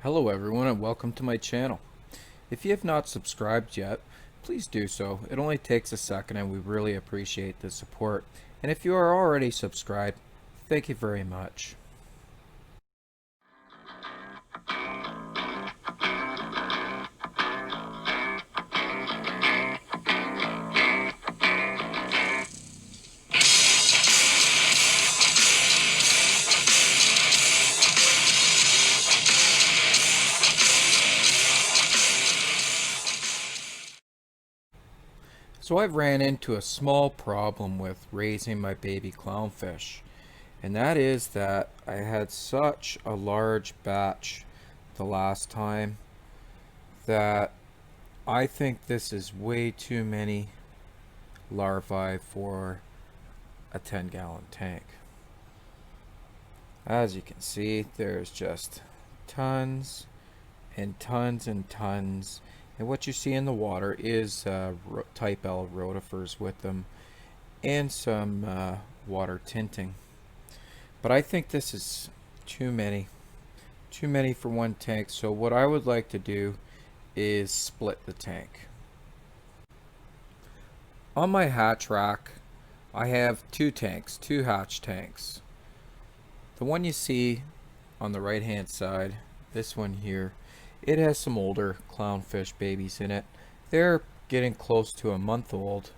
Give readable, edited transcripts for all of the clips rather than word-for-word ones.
Hello everyone and welcome to my channel. If you have not subscribed yet, please do so. It only takes a second and we really appreciate the support. And if you are already subscribed, thank you very much. So I've ran into a small problem with raising my baby clownfish, and that is that I had such a large batch the last time that I think this is way too many larvae for a 10-gallon tank. As you can see, there's just tons and tons and tons. And what you see in the water is type L rotifers with them and some water tinting. But I think this is too many for one tank. So what I would like to do is split the tank. On my hatch rack, I have two hatch tanks. The one you see on the right hand side, this one here, it has some older clownfish babies in it. They're getting close to a month old,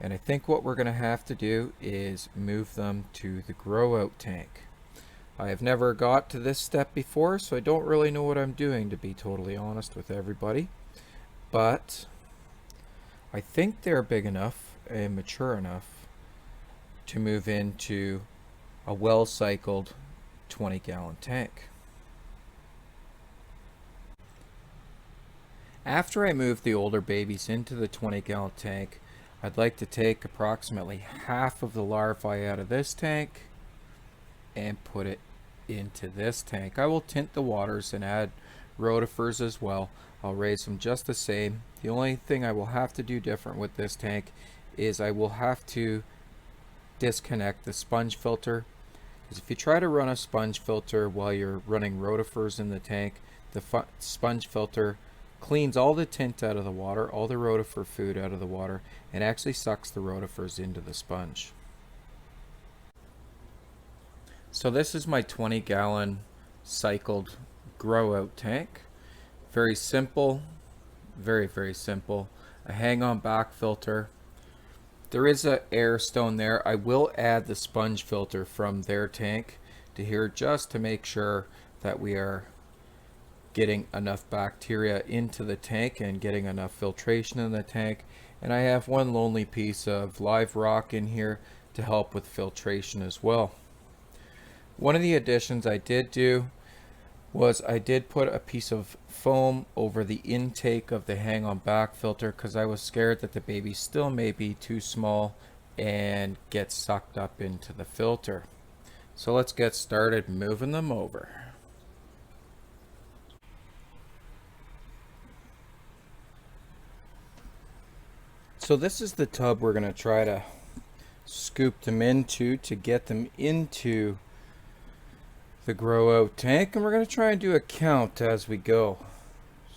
and I think what we're going to have to do is move them to the grow out tank. I have never got to this step before, so I don't really know what I'm doing, to be totally honest with everybody, but I think they're big enough and mature enough to move into a well cycled 20-gallon tank. After I move the older babies into the 20-gallon tank, I'd like to take approximately half of the larvae out of this tank and put it into this tank. I will tint the waters and add rotifers as well. I'll raise them just the same. The only thing I will have to do different with this tank is I will have to disconnect the sponge filter, because if you try to run a sponge filter while you're running rotifers in the tank, the sponge filter cleans all the tint out of the water, all the rotifer food out of the water, and actually sucks the rotifers into the sponge. So this is my 20-gallon cycled grow out tank. Very simple, very simple. A hang-on back filter. There is an air stone there. I will add the sponge filter from their tank to here just to make sure that we are getting enough bacteria into the tank and getting enough filtration in the tank. And I have one lonely piece of live rock in here to help with filtration as well. One of the additions I did do was I did put a piece of foam over the intake of the hang-on back filter, because I was scared that the baby still may be too small and get sucked up into the filter. So let's get started moving them over. So this is the tub we're going to try to scoop them into to get them into the grow out tank, and we're going to try and do a count as we go.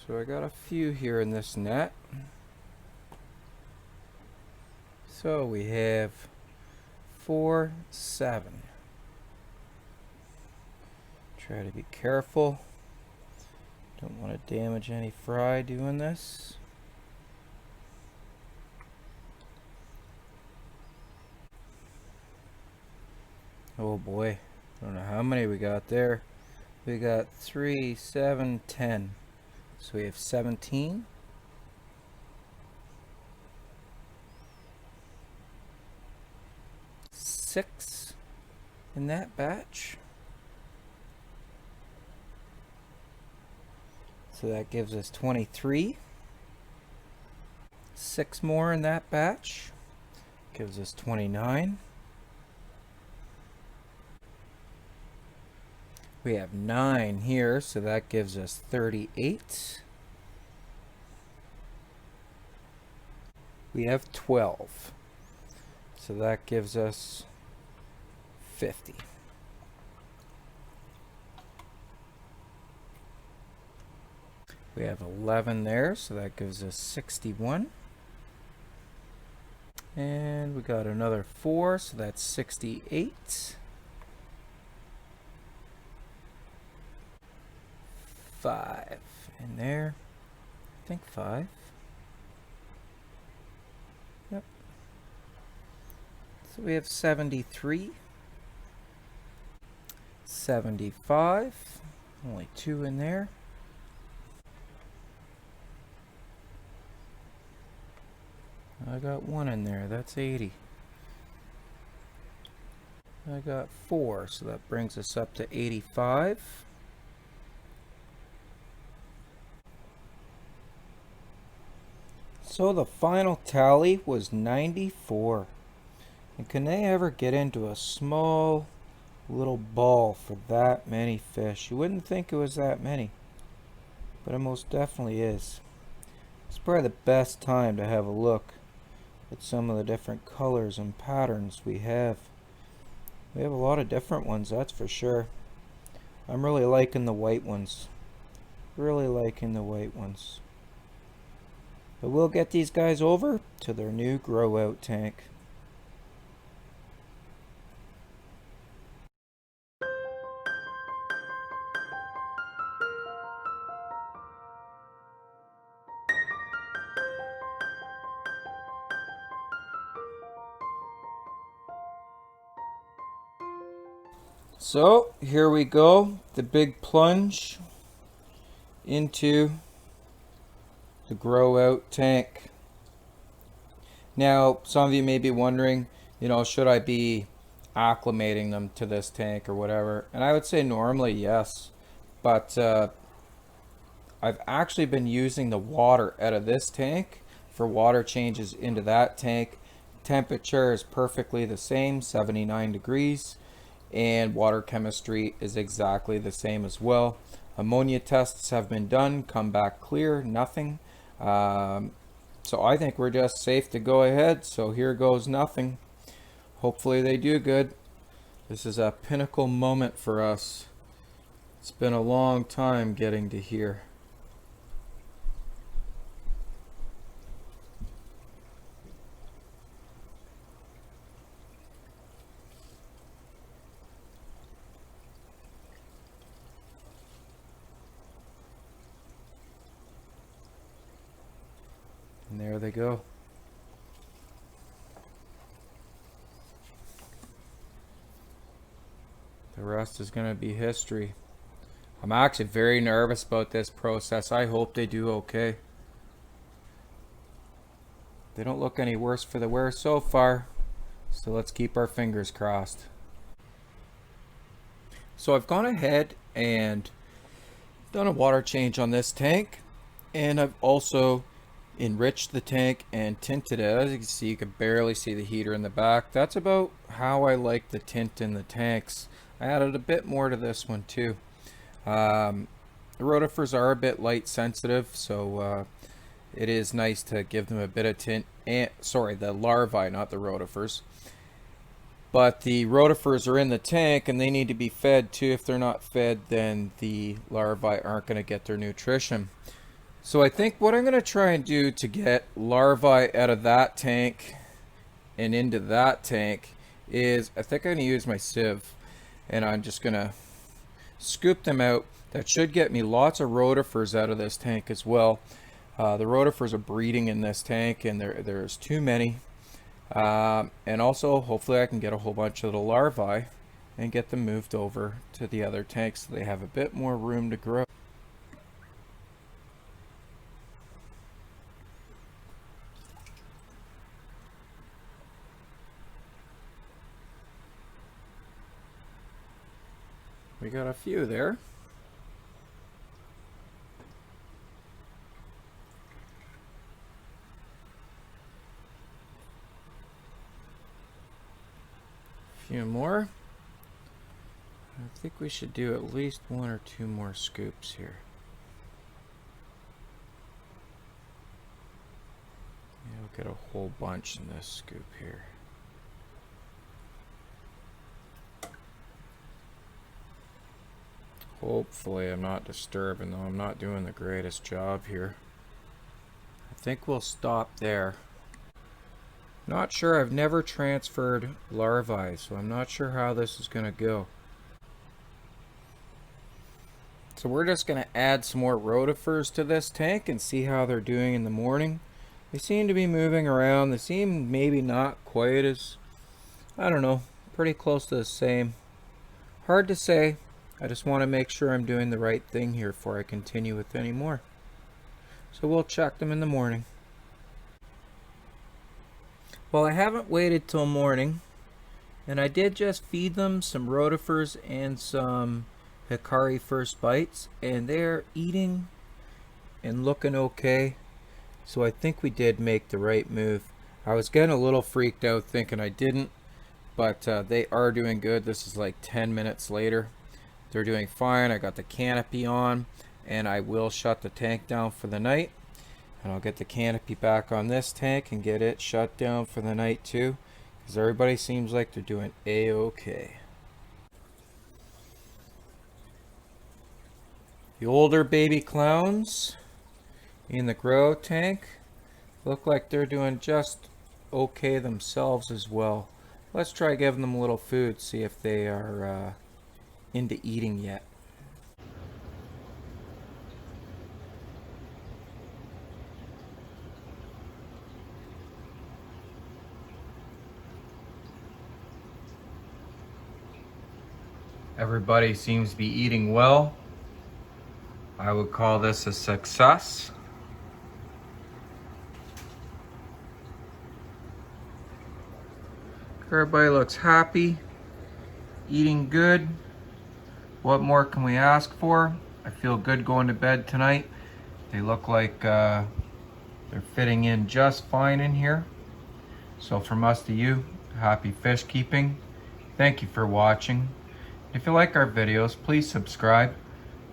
So I got a few here in this net. So we have 4, 7. Try to be careful. Don't want to damage any fry doing this. Oh boy, I don't know how many we got there. We got 3, 7, 10. So we have 17. Six in that batch. So that gives us 23. 6 more in that batch. Gives us 29. We have 9 here, so that gives us 38. We have 12. So that gives us 50. We have 11 there, so that gives us 61. And we got another 4, so that's 68. 5 in there. I think 5. Yep. So we have 73. 75. Only 2 in there. I got 1 in there. That's 80. I got 4, so that brings us up to 85. So the final tally was 94. And can they ever get into a small little ball for that many fish? You wouldn't think it was that many, but it most definitely is. It's probably the best time to have a look at some of the different colors and patterns we have. We have a lot of different ones, that's for sure. I'm really liking the white ones. Really liking the white ones. But we'll get these guys over to their new grow out tank. So here we go, the big plunge into the grow out tank. Now some of you may be wondering, should I be acclimating them to this tank or whatever? And I would say normally yes, but I've actually been using the water out of this tank for water changes into that tank. Temperature is perfectly the same, 79 degrees. And water chemistry is exactly the same as well. Ammonia tests have been done, come back clear, nothing. So I think we're just safe to go ahead. So here goes nothing. Hopefully they do good. This is a pinnacle moment for us. It's been a long time getting to here. And there they go. The rest is going to be history. I'm actually very nervous about this process. I hope they do okay. They don't look any worse for the wear so far, so let's keep our fingers crossed. So I've gone ahead and done a water change on this tank, and I've also enriched the tank and tinted it. As you can see, you can barely see the heater in the back. That's about how I like the tint in the tanks. I added a bit more to this one too. The rotifers are a bit light sensitive, so it is nice to give them a bit of tint. And sorry, the larvae, not the rotifers. But the rotifers are in the tank and they need to be fed too. If they're not fed, then the larvae aren't going to get their nutrition. So I think what I'm going to try and do to get larvae out of that tank and into that tank is I think I'm going to use my sieve, and I'm just going to scoop them out. That should get me lots of rotifers out of this tank as well. The rotifers are breeding in this tank, and there's too many. And also hopefully I can get a whole bunch of the larvae and get them moved over to the other tanks so they have a bit more room to grow. We got a few there. Few more. I think we should do at least 1 or 2 more scoops here. Yeah, we'll get a whole bunch in this scoop here. Hopefully I'm not disturbing them. I'm not doing the greatest job here. I think we'll stop there. Not sure, I've never transferred larvae, so I'm not sure how this is going to go. So we're just going to add some more rotifers to this tank and see how they're doing in the morning. They seem to be moving around. They seem maybe not quite as, I don't know, pretty close to the same. Hard to say. I just want to make sure I'm doing the right thing here before I continue with any more. So we'll check them in the morning. Well, I haven't waited till morning, and I did just feed them some rotifers and some Hikari first bites, and they're eating and looking okay. So I think we did make the right move. I was getting a little freaked out thinking I didn't, but they are doing good. This is like 10 minutes later. They're doing fine. I got the canopy on, and I will shut the tank down for the night. And I'll get the canopy back on this tank and get it shut down for the night too, because everybody seems like they're doing a-okay. The older baby clowns in the grow tank look like they're doing just okay themselves as well. Let's try giving them a little food, see if they are into eating yet. Everybody seems to be eating well. I would call this a success. Everybody looks happy, eating good. What more can we ask for? I feel good going to bed tonight. They look like they're fitting in just fine in here. So from us to you, happy fish keeping. Thank you for watching. If you like our videos, please subscribe.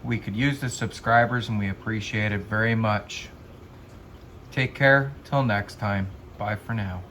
We could use the subscribers and we appreciate it very much. Take care, till next time. Bye for now.